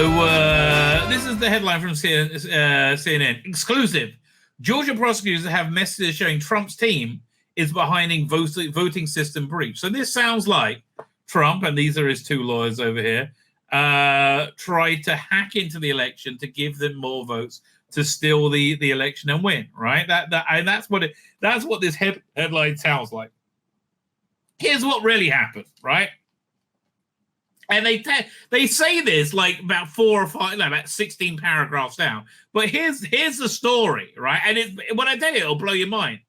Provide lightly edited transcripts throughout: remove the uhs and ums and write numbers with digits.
So this is the headline from CNN. Exclusive. Georgia prosecutors have messages showing Trump's team is behind voting system breach. So this sounds like Trump, and these are his two lawyers over here, tried to hack into the election to give them more votes to steal the election and win, right? That's what this headline sounds like. Here's what really happened, right? And they say this like about 4 or 5, no, about 16 paragraphs down. But here's the story, right? And when I tell you, it'll blow your mind.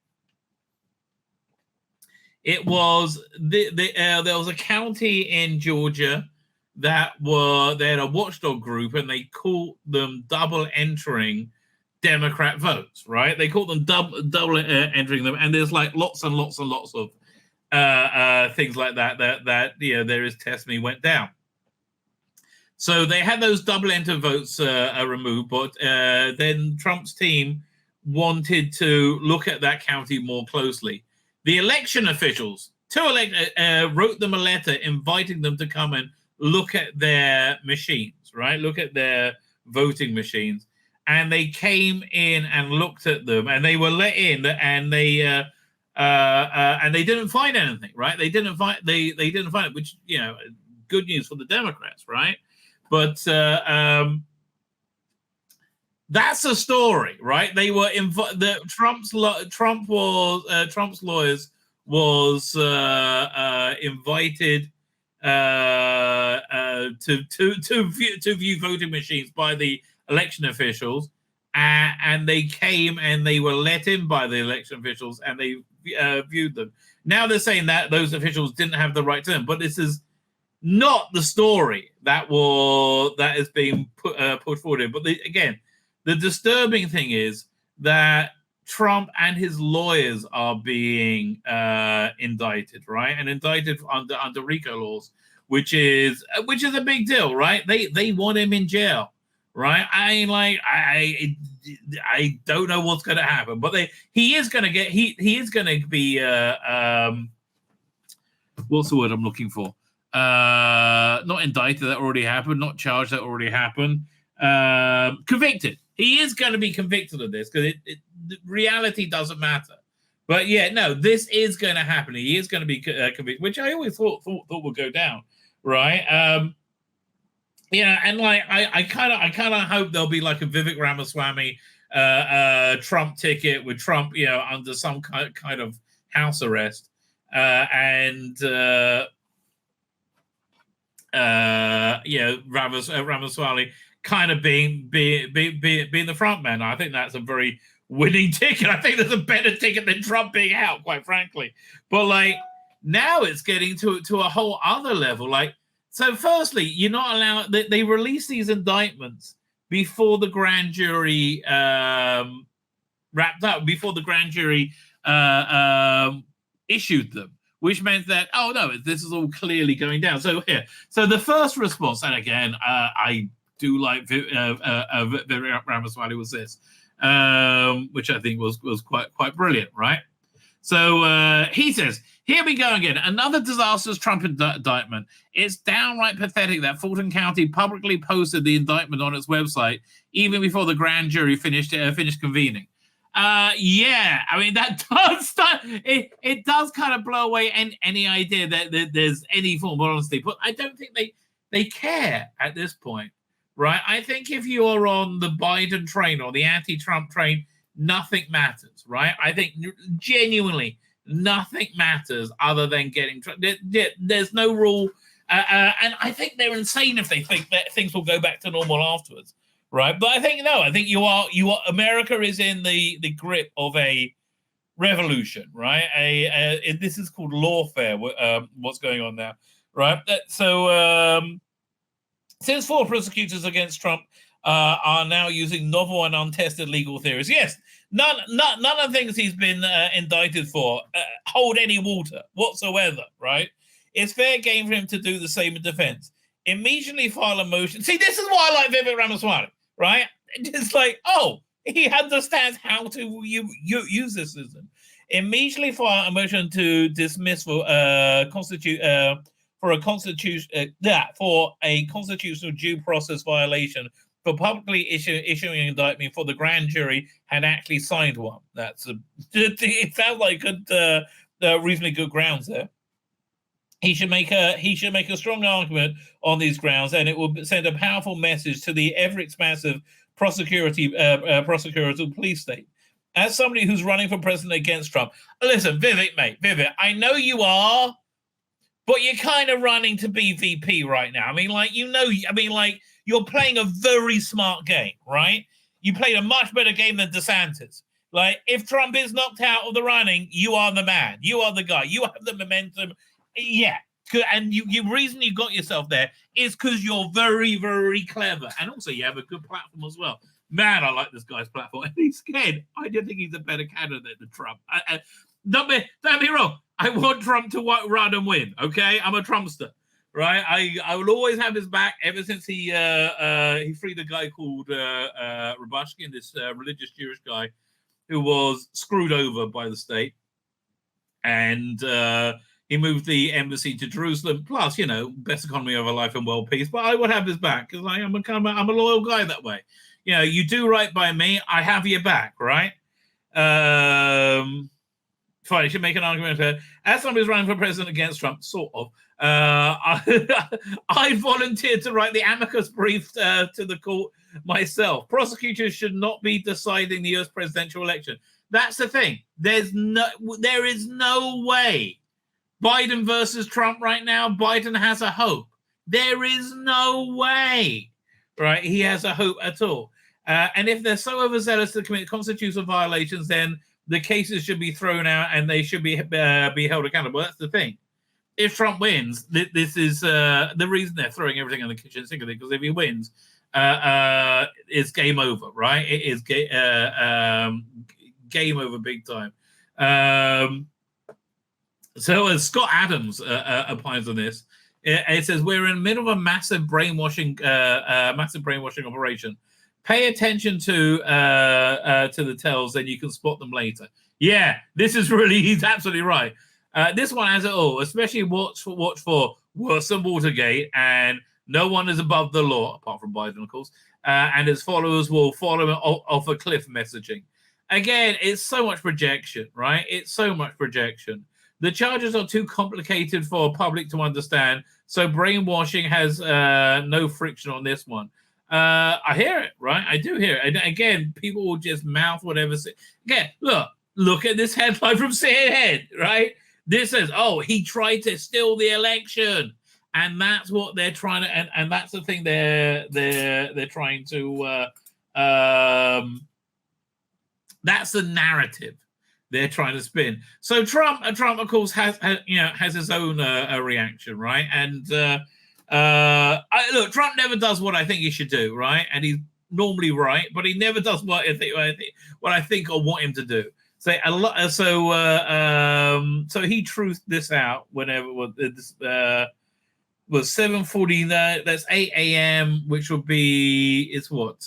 It was there was a county in Georgia that they had a watchdog group, and they called them double entering Democrat votes, right? They called them double entering them, and there's like lots and lots and lots of things like that there is testimony went down. So they had those double enter votes removed, but then Trump's team wanted to look at that county more closely. The election officials wrote them a letter inviting them to come and look at their machines, right? Look at their voting machines. And they came in and looked at them, and they were let in, and they didn't find anything, right? They didn't find it, which, you know, good news for the Democrats, right? But that's a story, right? They were Trump's lawyers was invited to view voting machines by the election officials, and they came and they were let in by the election officials, and they viewed them. Now they're saying that those officials didn't have the right to them, but this is not the story that is being put forward. But again, the disturbing thing is that Trump and his lawyers are being indicted, right? And indicted under RICO laws, which is a big deal, right? They want him in jail, right? I don't know what's going to happen, but he is going to be what's the word I'm looking for? Not indicted, that already happened. Not charged, that already happened. Convicted. He is going to be convicted of this because the reality doesn't matter. But yeah, no, this is going to happen. He is going to be convicted, which I always thought would go down, right? Yeah, and like I kind of hope there'll be like a Vivek Ramaswamy Trump ticket with Trump, you know, under some kind of house arrest, and Ramaswamy kind of being the front man. I think that's a very winning ticket. I think there's a better ticket than Trump being out, quite frankly. But like now it's getting to a whole other level. Like, so firstly, you're not allowed. They release these indictments before the grand jury wrapped up, before the grand jury issued them, which meant that, oh no, this is all clearly going down. So here, so the first response, and again, I do like Vivek Ramaswamy was this, which I think was quite brilliant, right? So he says, here we go again, another disastrous Trump indictment. It's downright pathetic that Fulton County publicly posted the indictment on its website even before the grand jury finished convening. Yeah, I mean, that does it does kind of blow away any idea that there's any form of honesty, but I don't think they care at this point, right? I think if you are on the Biden train or the anti-Trump train, nothing matters, right? I think genuinely nothing matters other than getting there's no rule, and I think they're insane if they think that things will go back to normal afterwards. Right, but I think no. I think you are. America is in the grip of a revolution, right? This is called lawfare. What's going on now, right? So, since 4 prosecutors against Trump are now using novel and untested legal theories, yes, none of the things he's been indicted for hold any water whatsoever, right? It's fair game for him to do the same in defense. Immediately file a motion. See, this is why I like Vivek Ramaswamy. Right? It's like, oh, he understands how to use this system. Immediately file a motion to dismiss for for a constitutional due process violation for publicly issuing an indictment for the grand jury had actually signed one. It sounds like good, reasonably good grounds there. He should make a strong argument on these grounds, and it will send a powerful message to the ever-expansive prosecutorial police state. As somebody who's running for president against Trump, listen, Vivek, I know you are, but you're kind of running to be VP right now. I mean, you're playing a very smart game, right? You played a much better game than DeSantis. Like, if Trump is knocked out of the running, you are the man. You are the guy. You have the momentum. Yeah. And the reason you got yourself there is because you're very, very clever. And also you have a good platform as well. Man, I like this guy's platform. And he's scared. I do think he's a better candidate than Trump. Don't be wrong. I want Trump to run and win. Okay? I'm a Trumpster. Right? I will always have his back ever since he freed a guy called Rabbi, this religious Jewish guy who was screwed over by the state. And he moved the embassy to Jerusalem. Plus, best economy of our life and world peace. But I would have his back because I'm a loyal guy that way. You do right by me, I have your back, right? Fine, you should make an argument for as somebody who's running for president against Trump, sort of. I volunteered to write the amicus brief to the court myself. Prosecutors should not be deciding the U.S. presidential election. That's the thing. There is no way. Biden versus Trump right now, Biden has a hope. There is no way, right? He has a hope at all. And if they're so overzealous to commit constitutional violations, then the cases should be thrown out and they should be held accountable. That's the thing. If Trump wins, this is the reason they're throwing everything in the kitchen sink, because if he wins, it's game over, right? It is game over big time. So as Scott Adams opines on this, it says we're in the middle of a massive brainwashing operation. Pay attention to the tells, then you can spot them later. Yeah, he's absolutely right. This one has it all, especially watch for worse than Watergate, and no one is above the law, apart from Biden, of course, and his followers will follow him off a cliff messaging. Again, it's so much projection, right? It's so much projection. The charges are too complicated for public to understand, so brainwashing has no friction on this one. I hear it, right? I do hear it. And again, people will just mouth whatever. Again, look at this headline from CNN, right? This says, he tried to steal the election. And that's what they're trying to, and that's the thing they're trying to, that's the narrative they're trying to spin. So Trump, of course, has his own reaction, right? And look, Trump never does what I think he should do, right? And he's normally right, but he never does what I think or want him to do. So he truthed this out whenever this was 7:49. That's 8 a.m., which would be what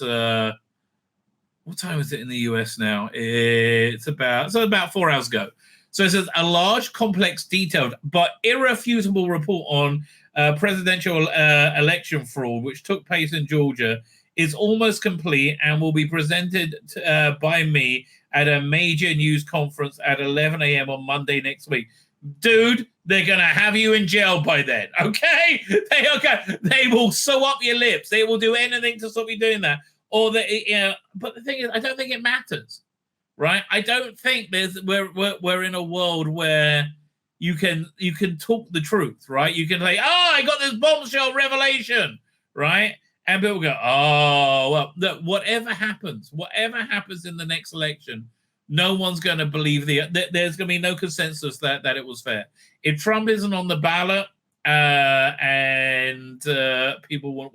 time is it in the US now? It's about 4 hours ago. So it says a large, complex, detailed, but irrefutable report on presidential election fraud, which took place in Georgia, is almost complete and will be presented by me at a major news conference at 11 a.m. on Monday next week. Dude, they're going to have you in jail by then, okay? They will sew up your lips. They will do anything to stop you doing that. But the thing is, I don't think it matters, right? I don't think we're in a world where you can talk the truth, right? You can say, I got this bombshell revelation, right? And people go, look, whatever happens in the next election, no one's going to believe there's going to be no consensus that it was fair. If Trump isn't on the ballot and people will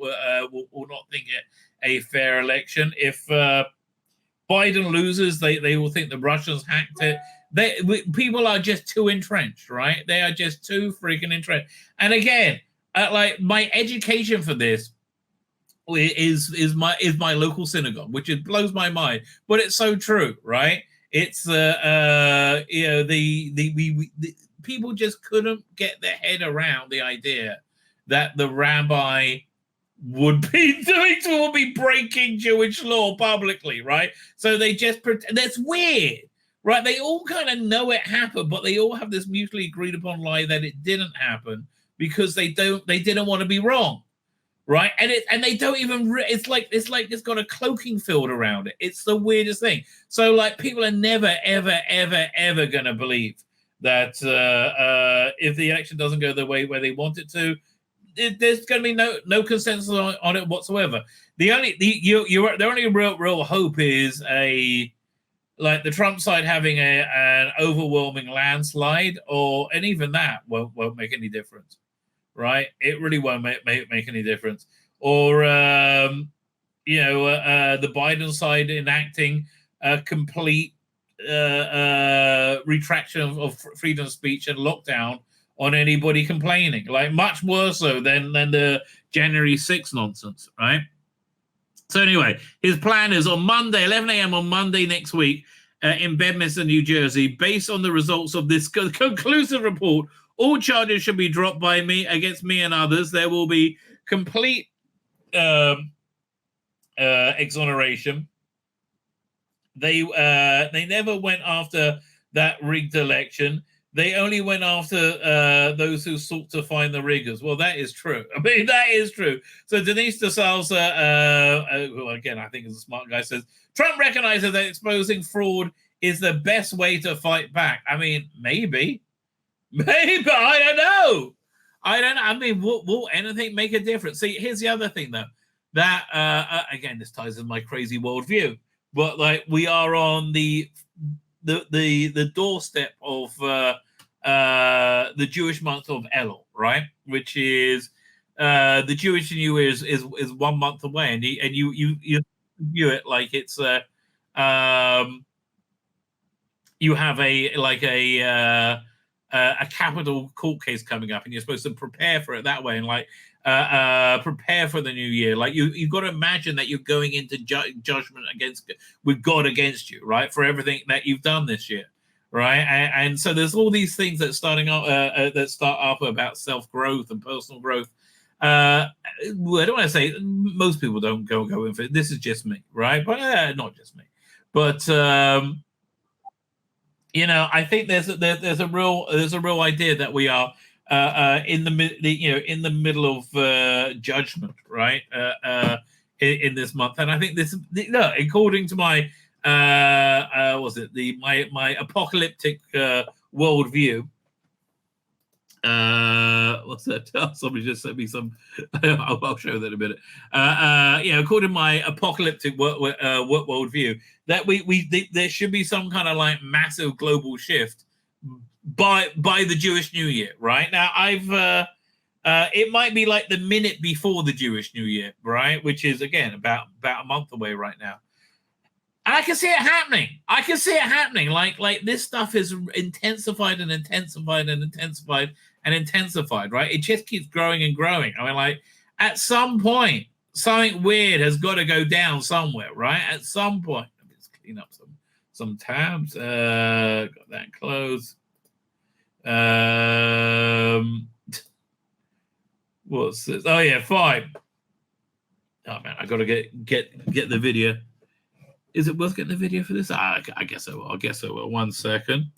not think it a fair election. If Biden loses, they will think the Russians hacked it. People are just too entrenched, right? They are just too freaking entrenched. And again, my education for this is my local synagogue, which blows my mind, but it's so true, right? It's people just couldn't get their head around the idea that the rabbi would be breaking Jewish law publicly, right? So they just pretend. That's weird, right? They all kind of know it happened, but they all have this mutually agreed upon lie that it didn't happen because they didn't want to be wrong, right? And they don't even. It's like it's got a cloaking field around it. It's the weirdest thing. So like people are never ever gonna believe that if the election doesn't go the way where they want it to. There's going to be no consensus on it whatsoever. The only real hope is the Trump side having an overwhelming landslide, and even that won't make any difference, right? It really won't make any difference. Or the Biden side enacting a complete retraction of freedom of speech and lockdown on anybody complaining, like much worse so than the January 6th nonsense, right? So anyway, his plan is on Monday, 11 a.m. on Monday next week in Bedminster, New Jersey, based on the results of this conclusive report, all charges should be dropped against me and others. There will be complete exoneration. They never went after that rigged election. They only went after those who sought to find the riggers. Well, that is true. I mean, that is true. So Denise DeSalza, who again I think is a smart guy, says Trump recognizes that exposing fraud is the best way to fight back. I mean, maybe. I don't know. I mean, will anything make a difference? See, here's the other thing, though. That again, this ties in my crazy worldview. But like, we are on the doorstep of the Jewish month of Elul, right? Which is the Jewish New Year is 1 month away, and you view it like it's you have a capital court case coming up, and you're supposed to prepare for it that way, and prepare for the new year. Like you've got to imagine that you're going into judgment with God against you, right? For everything that you've done this year, right? And so there's all these things that start up about self-growth and personal growth. I don't want to say most people don't go in for it. This is just me, right? But not just me. But I think there's a real idea that we are in the middle of judgment, right? In this month, and I think this, according to my my apocalyptic worldview. What's that? Somebody just sent me some. I'll show that in a minute. According to my apocalyptic worldview, that there should be some kind of like massive global shift by the Jewish New Year, right? Now it might be like the minute before the Jewish New Year, right? Which is again about a month away right now. And I can see it happening. Like this stuff is intensified and intensified and intensified and intensified, right? It just keeps growing and growing. I mean, like at some point, something weird has got to go down somewhere, right? At some point. Let me just clean up some tabs. Got that closed. What's this? Oh yeah, fine. Oh man, I gotta get the video. Is it worth getting the video for this? I guess I will. 1 second.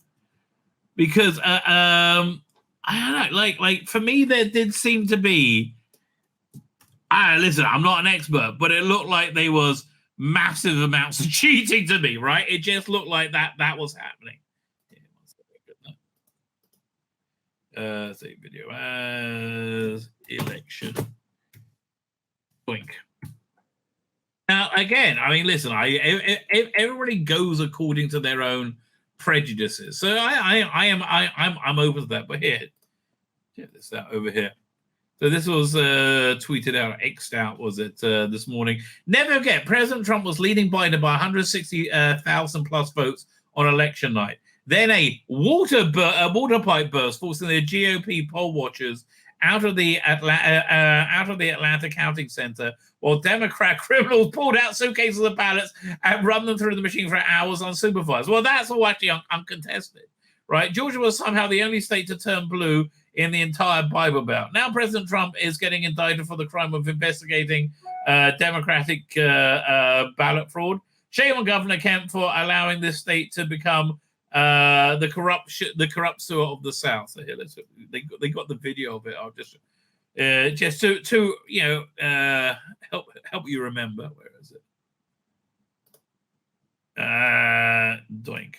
Because I don't know, like for me there did seem to be listen, I'm not an expert, but it looked like there was massive amounts of cheating to me, right? It just looked like that was happening. Save video as election. Boink. Now, again, I mean, listen, everybody goes according to their own prejudices. So I'm open to that. But here, check this out over here. So this was tweeted out, X'd out, was it, this morning? Never forget, President Trump was leading Biden by 160,000 plus votes on election night. Then a water pipe burst, forcing the GOP poll watchers out of the Atlanta counting center, while Democrat criminals pulled out suitcases of ballots and run them through the machine for hours unsupervised. Well, that's all actually uncontested, right? Georgia was somehow the only state to turn blue in the entire Bible Belt. Now President Trump is getting indicted for the crime of investigating Democratic ballot fraud. Shame on Governor Kemp for allowing this state to become the corrupt sewer of the South. So here, they got the video of it. I'll just to help you remember. Where is it? Doink.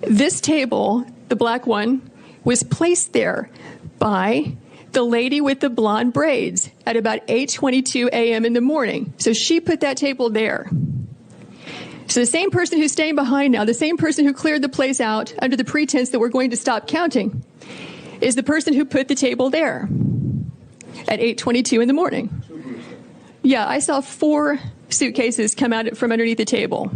This table, the black one, was placed there by the lady with the blonde braids at about 8:22 a.m. in the morning. So she put that table there. So the same person who's staying behind now, the same person who cleared the place out under the pretense that we're going to stop counting, is the person who put the table there at 8:22 in the morning. Yeah, I saw 4 suitcases come out from underneath the table.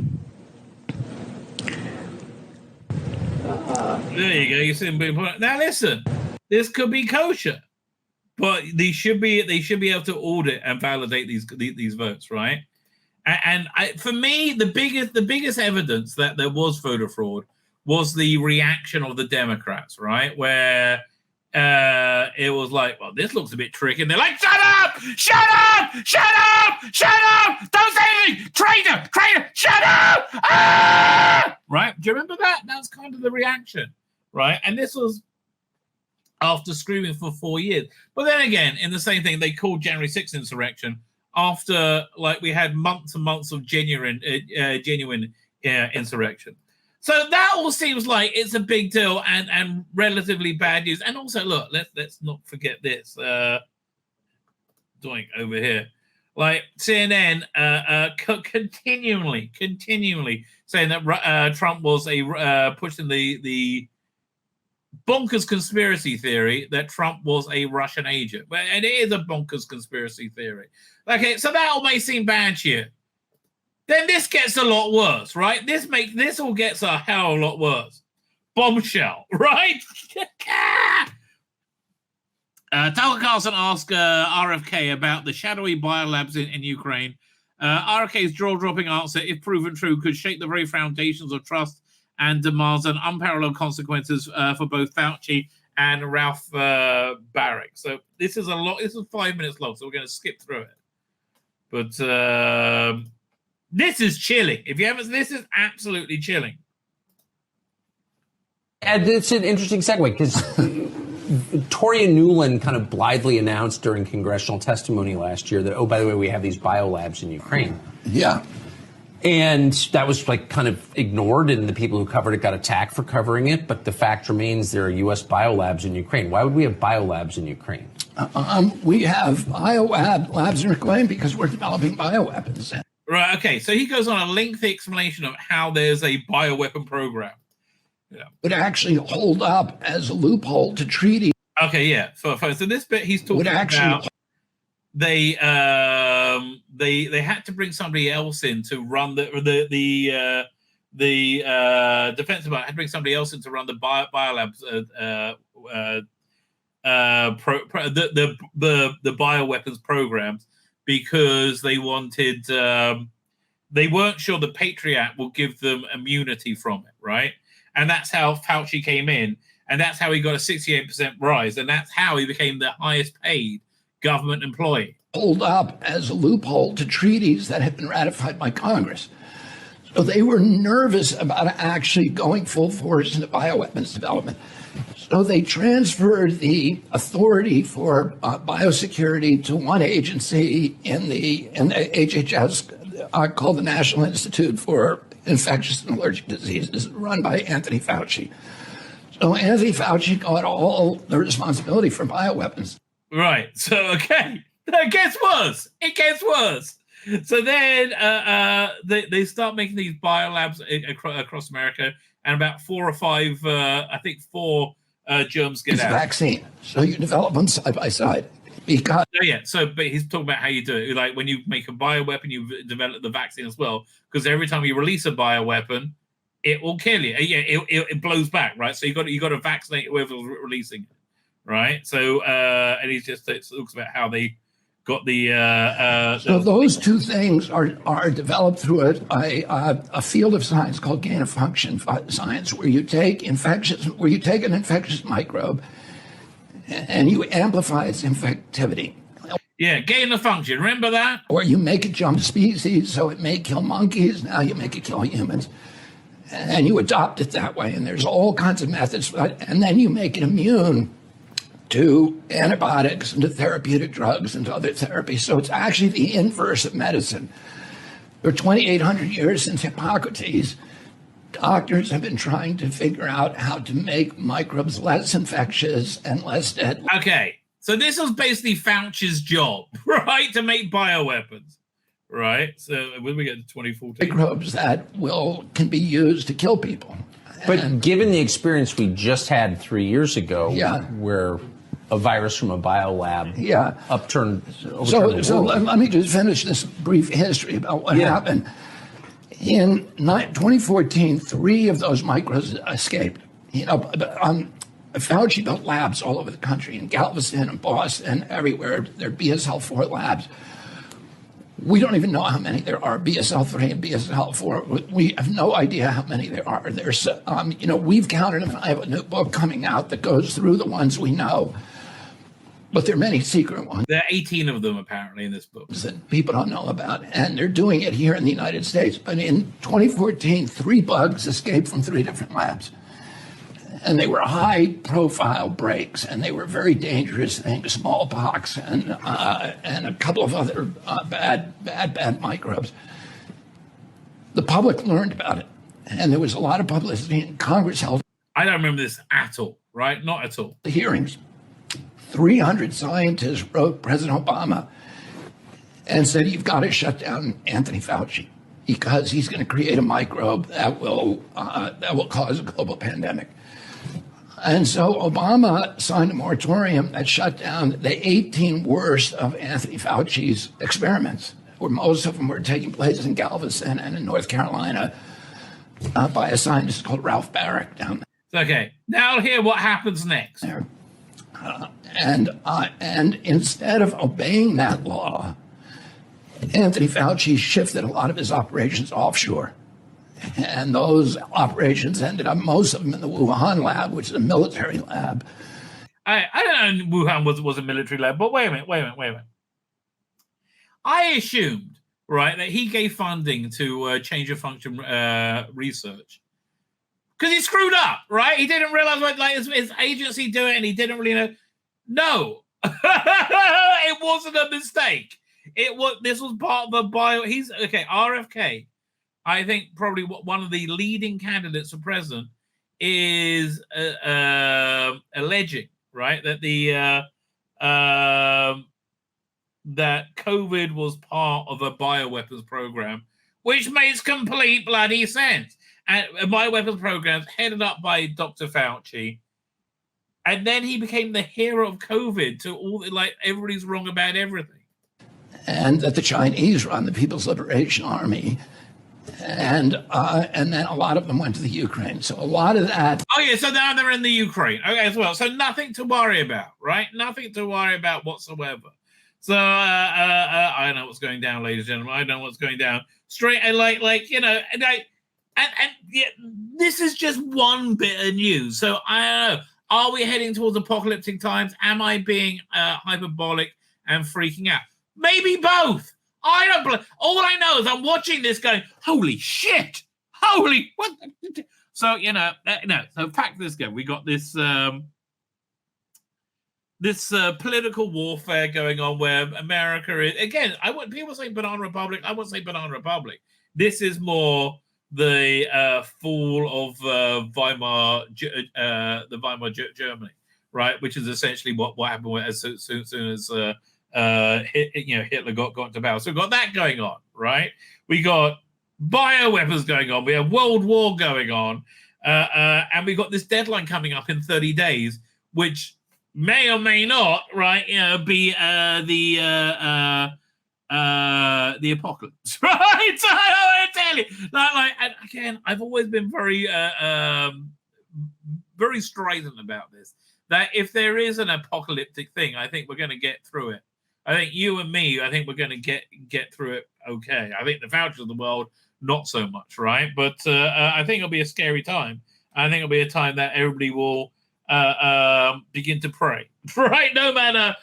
There you go. You see them being put out. Now listen, this could be kosher, but they should be able to audit and validate these votes, right? And for me, the biggest evidence that there was voter fraud was the reaction of the Democrats, right? Where it was like, well, this looks a bit tricky. And they're like, shut up! Shut up! Shut up! Shut up! Don't say anything! Traitor! Traitor! Shut up! Ah! Right? Do you remember that? That's kind of the reaction, right? And this was after screaming for 4 years. But then again, in the same thing, they called January 6th insurrection after, like, we had months and months of genuine insurrection. So that all seems like it's a big deal and relatively bad news. And also, look, let's not forget this. Doink over here. Like CNN continually saying that Trump was pushing the bonkers conspiracy theory that Trump was a Russian agent. And it is a bonkers conspiracy theory. Okay, so that all may seem bad to you. Then this gets a lot worse, right? This all gets a hell of a lot worse. Bombshell, right? Tucker Carlson asked RFK about the shadowy biolabs in Ukraine. RFK's jaw-dropping answer, if proven true, could shake the very foundations of trust and demands an unparalleled consequences for both Fauci and Ralph Barrick. So this is a lot. This is 5 minutes long, so we're going to skip through it. But this is chilling. If you haven't, this is absolutely chilling. And it's an interesting segue because Toria Nuland kind of blithely announced during congressional testimony last year that, oh, by the way, we have these biolabs in Ukraine. Yeah. And that was like kind of ignored, and the people who covered it got attacked for covering it. But the fact remains there are U.S. biolabs in Ukraine. Why would we have biolabs in Ukraine? We have biolabs in Ukraine because we're developing bioweapons. Right, okay. So he goes on a lengthy explanation of how there's a bioweapon program. Yeah. Would actually hold up as a loophole to treaty. Okay, yeah. So this bit he's talking about they had to bring somebody else in to run the defense department had to bring somebody else in to run the biolabs the bioweapons programs because they wanted they weren't sure the Patriot Act will give them immunity from it, right? And that's how Fauci came in, and that's how he got a 68% rise, and that's how he became the highest paid government employee. Hold up as a loophole to treaties that have been ratified by Congress. So they were nervous about actually going full force into bioweapons development. So they transferred the authority for biosecurity to one agency in the HHS called the National Institute for Infectious and Allergic Diseases, run by Anthony Fauci. So Anthony Fauci got all the responsibility for bioweapons. Right. So, okay. It gets worse. It gets worse. So then they start making these biolabs across America, and about 4 or 5, I think 4 germs get out. Vaccine. So you develop them side by side. Because but he's talking about how you do it. Like when you make a bioweapon, you develop the vaccine as well. Because every time you release a bioweapon, it will kill you. Yeah, it blows back, right? So you got to vaccinate whoever's releasing it, right? So and he just talks about how they got the So those two things are developed through a field of science called gain of function science, where you take an infectious microbe and you amplify its infectivity. Yeah, gain of function. Remember that? Or you make it jump species, so it may kill monkeys. Now you make it kill humans, and you adopt it that way. And there's all kinds of methods, and then you make it immune to antibiotics and to therapeutic drugs and to other therapies. So it's actually the inverse of medicine. For 2,800 years since Hippocrates, doctors have been trying to figure out how to make microbes less infectious and less deadly. Okay, so this was basically Fauci's job, right, to make bioweapons, right? So when we get to 2014, microbes that can be used to kill people. But given the experience we just had 3 years ago, where a virus from a biolab overturned so let me just finish this brief history about what happened. In 2014, 3 of those microbes escaped. Fauci built labs all over the country, in Galveston and Boston, everywhere. They're BSL-4 labs. We don't even know how many there are, BSL-3 and BSL-4. We have no idea how many there are. There's, we've counted them. I have a new book coming out that goes through the ones we know. But there are many secret ones. There are 18 of them, apparently, in this book. That people don't know about. And they're doing it here in the United States. But in 2014, 3 bugs escaped from 3 different labs. And they were high-profile breaks, and they were very dangerous things, smallpox and a couple of other bad microbes. The public learned about it, and there was a lot of publicity, and Congress held. I don't remember this at all, right? Not at all. The hearings. 300 scientists wrote President Obama and said, you've got to shut down Anthony Fauci because he's going to create a microbe that will cause a global pandemic. And so Obama signed a moratorium that shut down the 18 worst of Anthony Fauci's experiments, where most of them were taking place in Galveston and in North Carolina by a scientist called Ralph Barrick down there. Okay, now hear what happens next. And instead of obeying that law, Anthony Fauci shifted a lot of his operations offshore. And those operations ended up, most of them, in the Wuhan lab, which is a military lab. I don't know Wuhan was a military lab, but wait a minute. I assumed, right, that he gave funding to change of function research. Because he screwed up, right? He didn't realize what his agency do it, and he didn't really know. No, it wasn't a mistake. This was part of a RFK. I think probably one of the leading candidates for president is alleging, right, that that COVID was part of a bioweapons program, which makes complete bloody sense. And a bioweapons program headed up by Dr. Fauci, and then he became the hero of COVID to all everybody's wrong about everything. And that the Chinese run the People's Liberation Army. And then a lot of them went to the Ukraine. So a lot of that. Oh, yeah. So now they're in the Ukraine. Okay, as well. So nothing to worry about, right? Nothing to worry about whatsoever. So I know what's going down, ladies and gentlemen. I know what's going down. Straight and this is just one bit of news. So I don't know. Are we heading towards apocalyptic times? Am I being hyperbolic and freaking out? Maybe both. I don't. All I know is I'm watching this going, holy shit! Holy what? So So fact this go. We got this political warfare going on where America is again. People say banana republic. I wouldn't say banana republic. This is more the fall of Weimar Germany, right? Which is essentially what happened as soon as. Hitler got into power. So we've got that going on, right? We got bioweapons going on. We have World War going on. And we got this deadline coming up in 30 days, which may or may not, right, be the apocalypse, right? So I tell you, and again, I've always been very strident about this, that if there is an apocalyptic thing, I think we're going to get through it. I think you and me, I think we're going to get through it okay. I think the vouchers of the world, not so much, right? But I think it'll be a scary time. I think it'll be a time that everybody will begin to pray, right? No matter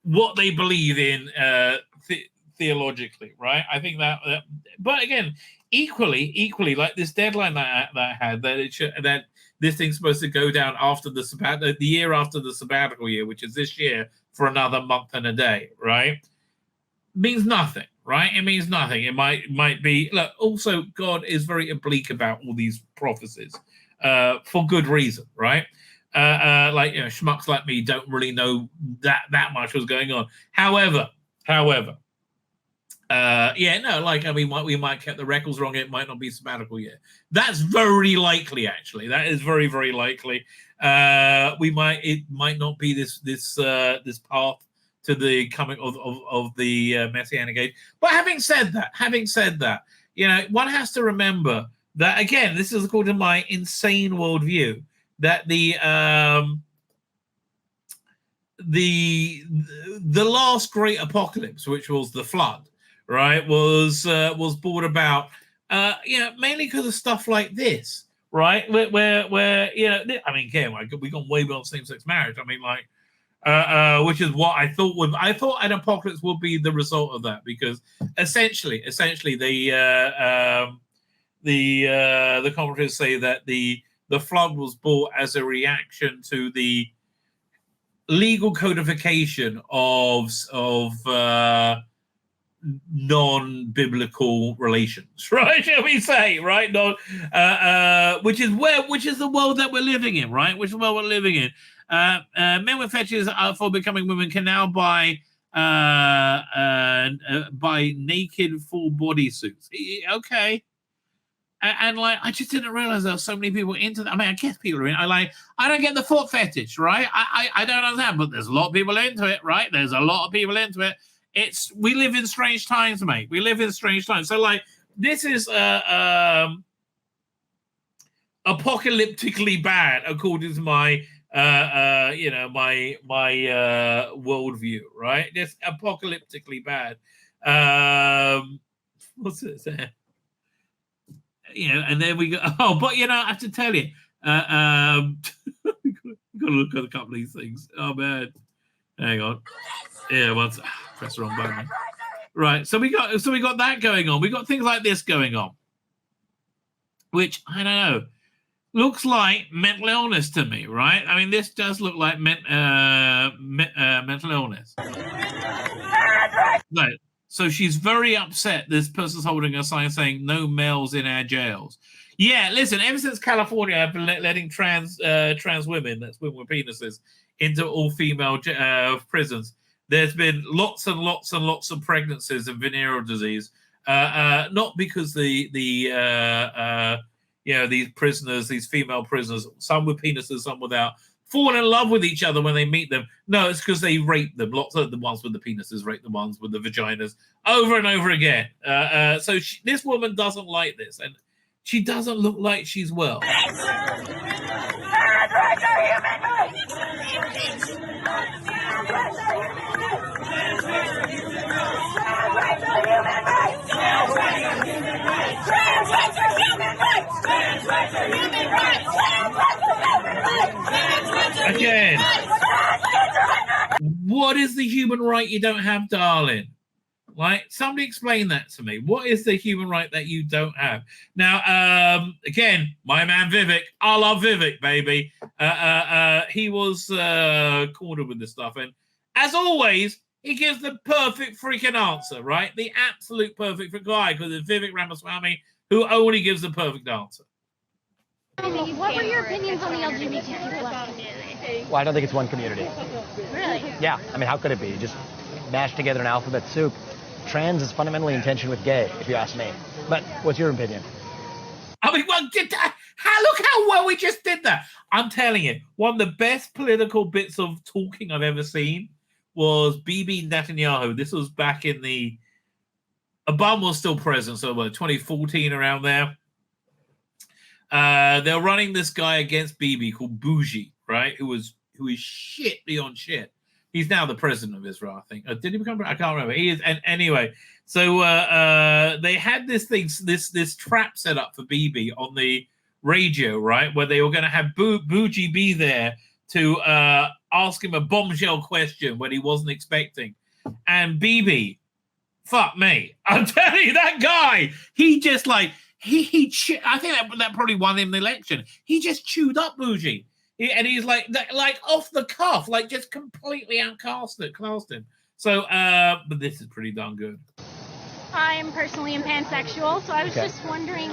what they believe in theologically, right? I think that but again, equally, like this deadline that I had, that this thing's supposed to go down after the year after the sabbatical year, which is this year, for another month and a day, right? Means nothing, right? It means nothing. It might be. Look, also, God is very oblique about all these prophecies, for good reason, right? Like, schmucks like me don't really know that much was going on. However, we might kept the records wrong. It might not be sabbatical year. That's very likely, actually. That is very, very likely. It might not be this path to the coming of the Messianic age. But having said that, one has to remember that, again, this is according to my insane worldview, that the last great apocalypse, which was the flood, right, was brought about, mainly because of stuff like this, right? Where I mean, again, we've gone way beyond same-sex marriage. I mean, like, which is what I thought an apocalypse would be the result of that, because essentially the commentators say that the flood was brought as a reaction to the legal codification of non-biblical relations, right? Shall we say, right? Which is the world that we're living in, right? Which is the world we're living in. Men with fetiches for becoming women can now buy naked full body suits. Okay. And like, I just didn't realize there were so many people into that. I mean, I guess people are in. I don't get the foot fetish, right? I don't understand, but there's a lot of people into it, right? There's a lot of people into it. We live in strange times, mate. We live in strange times. So, like, this is apocalyptically bad, according to my my worldview, right? It's apocalyptically bad. What's it there? And then we go. Oh, but I have to tell you, we've got to look at a couple of these things. Oh man, hang on. Yeah, once press the wrong button. Right, so we got that going on. We got things like this going on, which I don't know, looks like mental illness to me, right? I mean, this does look like mental illness. Right. So she's very upset. This person's holding a sign saying "No males in our jails." Yeah, listen. Ever since California, I've been letting trans women, that's women with penises, into all-female prisons. There's been lots and lots and lots of pregnancies and venereal disease. Not because these prisoners, these female prisoners, some with penises, some without, fall in love with each other when they meet them. No, it's because they rape them. Lots of the ones with the penises rape the ones with the vaginas over and over again. So this woman doesn't like this, and she doesn't look like she's well. Again, what is the human right you don't have, darling? Like, somebody explain that to me. What is the human right that you don't have? Now, again, my man Vivek, I love Vivek, baby. He was cornered with this stuff, and as always, he gives the perfect freaking answer, right? The absolute perfect guy, because it's Vivek Ramaswamy who only gives the perfect answer. What were your opinions on the LGBTQ plus? Well, I don't think it's one community. Really? Yeah, I mean, how could it be? Just mashed together in alphabet soup. Trans is fundamentally in tension with gay, if you ask me. But what's your opinion? I mean, well, look how well we just did that. I'm telling you, one of the best political bits of talking I've ever seen was Bibi Netanyahu. This was back in Obama was still president, so 2014, around there. They're running this guy against Bibi called Bougie, right? Who is shit beyond shit. He's now the president of Israel, I think. Did he become? I can't remember. He is. And anyway, so they had this trap set up for Bibi on the radio, right, where they were going to have Bougie be there to ask him a bombshell question when he wasn't expecting. And Bibi, fuck me, I'm telling you, that guy, he just like I think that probably won him the election. He just chewed up Bougie. And he's like off the cuff, like just completely classed him. So, but this is pretty darn good. I'm personally pansexual, so I was just wondering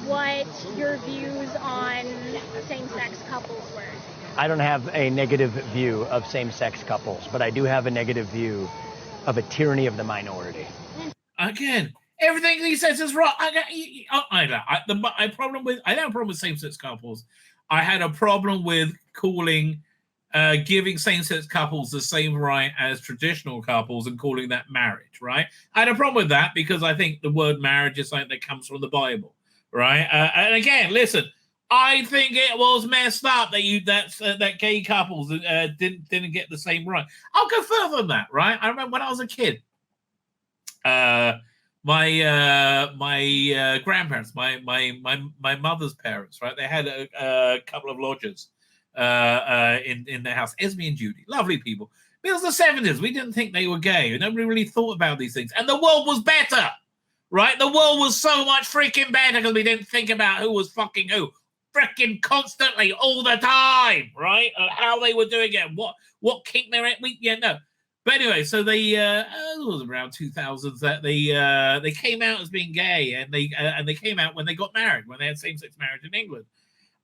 what your views on same-sex couples were. I don't have a negative view of same-sex couples, but I do have a negative view of a tyranny of the minority. Again, everything he says is wrong. I don't have a problem with same-sex couples. I had a problem with giving same-sex couples the same right as traditional couples and calling that marriage, right? I had a problem with that because I think the word marriage is something that comes from the Bible, right? And again, listen, I think it was messed up that gay couples didn't get the same right. I'll go further than that, right? I remember when I was a kid, my grandparents, my mother's parents, right? They had a couple of lodgers in their house, Esme and Judy, lovely people. But it was the 70s. We didn't think they were gay. Nobody really thought about these things, and the world was better, right? The world was so much freaking better because we didn't think about who was fucking who, freaking constantly, all the time, right? How they were doing it, what kink they were at. No. But anyway, so they it was around 2000s that they came out as being gay, and they came out when they got married, when they had same-sex marriage in England.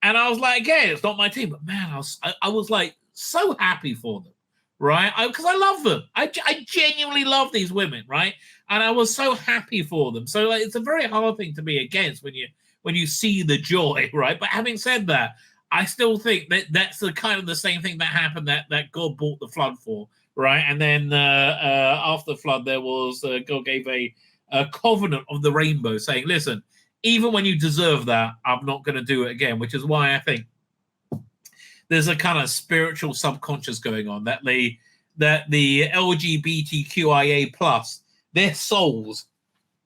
And I was like, again, it's not my team, but man, I was like so happy for them, right? Because I love them. I genuinely love these women, right? And I was so happy for them. So like, it's a very hard thing to be against when you see the joy, right? But having said that, I still think that that's the kind of the same thing that happened that God brought the flood for. Right, and then after the flood, there was God gave a covenant of the rainbow, saying, "Listen, even when you deserve that, I'm not going to do it again." Which is why I think there's a kind of spiritual subconscious going on that the LGBTQIA plus their souls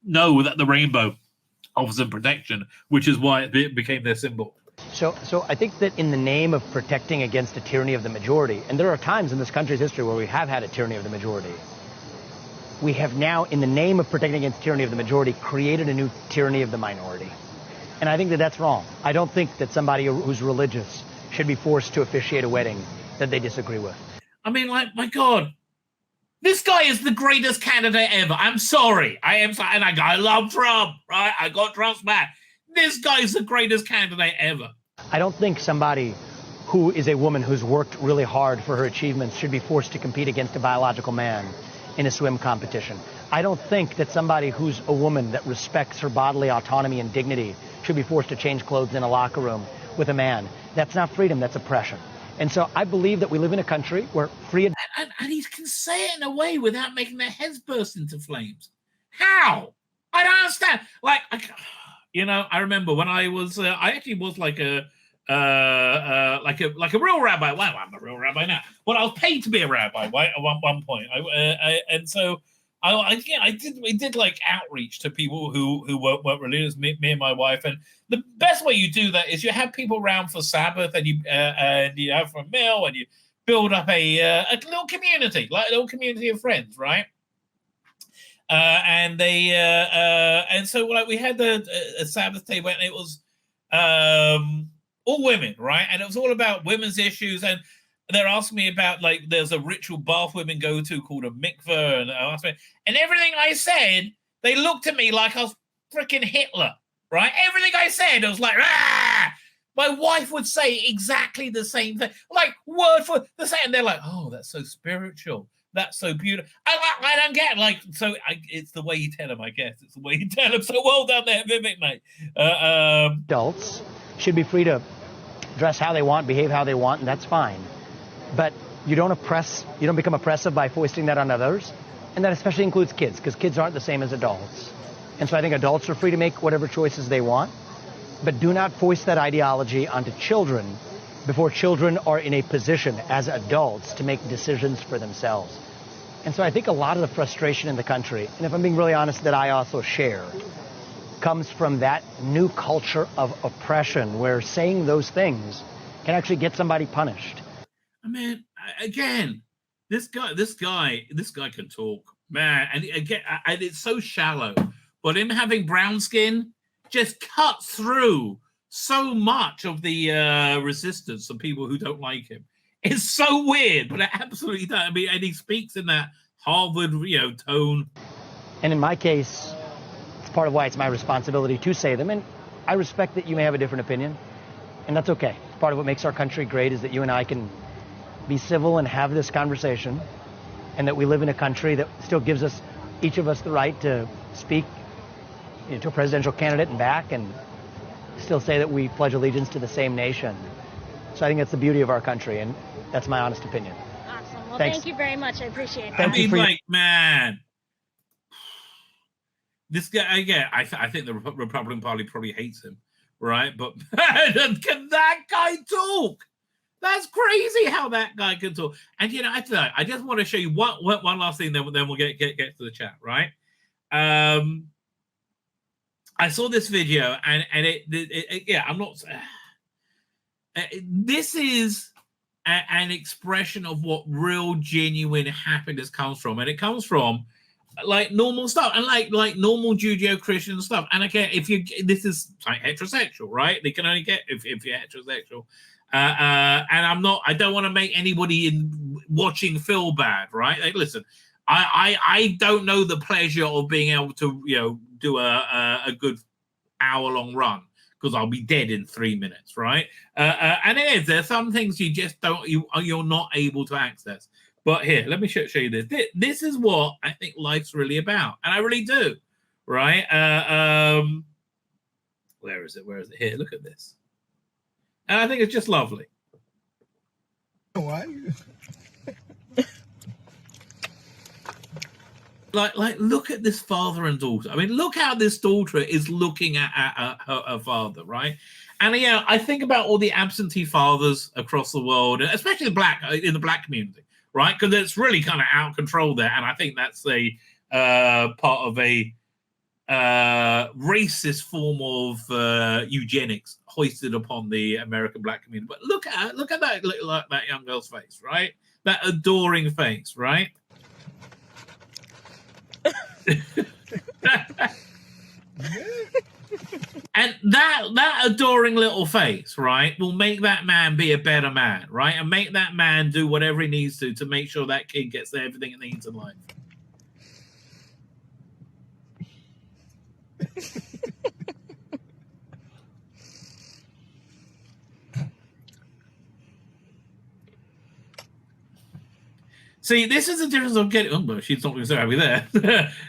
know that the rainbow offers them protection, which is why it became their symbol. So I think that in the name of protecting against the tyranny of the majority, and there are times in this country's history where we have had a tyranny of the majority, we have now, in the name of protecting against tyranny of the majority, created a new tyranny of the minority. And I think that that's wrong. I don't think that somebody who's religious should be forced to officiate a wedding that they disagree with. I mean, like, my God, this guy is the greatest candidate ever. I'm sorry. I love Trump, right? I got Trump's back. This guy's the greatest candidate ever. I don't think somebody who is a woman who's worked really hard for her achievements should be forced to compete against a biological man in a swim competition. I don't think that somebody who's a woman that respects her bodily autonomy and dignity should be forced to change clothes in a locker room with a man. That's not freedom, that's oppression. And so I believe that we live in a country where free... And he can say it in a way without making their heads burst into flames. How? I don't understand. Like, I remember when I was, I actually was like a real rabbi. Well, I'm a real rabbi now. Well, I was paid to be a rabbi, right, at one point. And so we did like outreach to people who weren't religious, me and my wife. And the best way you do that is you have people around for Sabbath, and you have for a meal, and you build up a little community, like a little community of friends, right? And so like we had a Sabbath table, and it was all women, right? And it was all about women's issues, and they're asking me about, like, there's a ritual bath women go to called a mikveh, and everything I said, they looked at me like I was freaking Hitler, right? Everything I said, I was like, ah! My wife would say exactly the same thing, like word for the same, and they're like, oh, that's so spiritual. That's so beautiful. I don't get it. Like, so it's the way you tell them, I guess. It's the way you tell them. So well done there, Vivek, mate. Adults should be free to dress how they want, behave how they want, and that's fine. But you don't become oppressive by foisting that on others. And that especially includes kids, because kids aren't the same as adults. And so I think adults are free to make whatever choices they want. But do not foist that ideology onto children before children are in a position as adults to make decisions for themselves. And so I think a lot of the frustration in the country, and if I'm being really honest, that I also share, comes from that new culture of oppression where saying those things can actually get somebody punished. I mean, again, this guy can talk, man, and again, and it's so shallow. But him having brown skin just cuts through so much of the resistance of people who don't like him. It's so weird, but it absolutely does. I mean, and he speaks in that Harvard, tone. And in my case, it's part of why it's my responsibility to say them. And I respect that you may have a different opinion, and that's okay. Part of what makes our country great is that you and I can be civil and have this conversation, and that we live in a country that still gives us, each of us, the right to speak to a presidential candidate and back, and still say that we pledge allegiance to the same nation. So I think that's the beauty of our country, and that's my honest opinion. Awesome. Well, Thanks. Thank you very much. I appreciate that. I mean, man, this guy, again, I think the Republican Party probably hates him, right? But can that guy talk? That's crazy how that guy can talk. And I just want to show you one last thing, then we'll get to the chat, right? I saw this video, and I'm not. This is an expression of what real, genuine happiness comes from, and it comes from like normal stuff and like normal Judeo-Christian stuff. And again, this is like heterosexual, right? They can only get if you're heterosexual. And I don't want to make anybody in watching feel bad, right? Like, listen, I don't know the pleasure of being able to do a good hour-long run, because I'll be dead in 3 minutes, right? And there's some things you just you're not able to access. But here, let me show you this. This is what I think life's really about, and I really do, right? Where is it? Here, look at this. And I think it's just lovely. Why? Like, look at this father and daughter. I mean, look how this daughter is looking at her father, right? And I think about all the absentee fathers across the world, especially in the black community, right? Because it's really kind of out of control there, and I think that's a part of a racist form of eugenics hoisted upon the American black community. But look at that young girl's face, right? That adoring face, right? And that adoring little face, right, will make that man be a better man, right? And make that man do whatever he needs to make sure that kid gets everything it needs in life. See, this is the difference of getting. Oh, but she's not looking so happy there.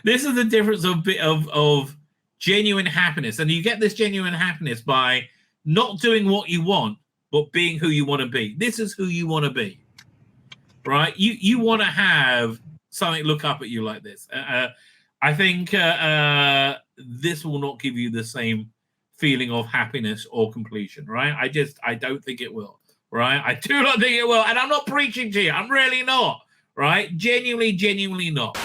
This is the difference of genuine happiness, and you get this genuine happiness by not doing what you want, but being who you want to be. This is who you want to be, right? You want to have something look up at you like this. I think this will not give you the same feeling of happiness or completion, right? I don't think it will, right? I do not think it will, and I'm not preaching to you. I'm really not. Right? Genuinely not.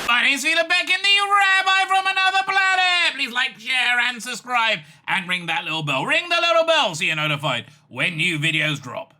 My name's Tzvi Lebetkin, the Rabbi from another planet. Please like, share, and subscribe, and ring that little bell. Ring the little bell so you're notified when new videos drop.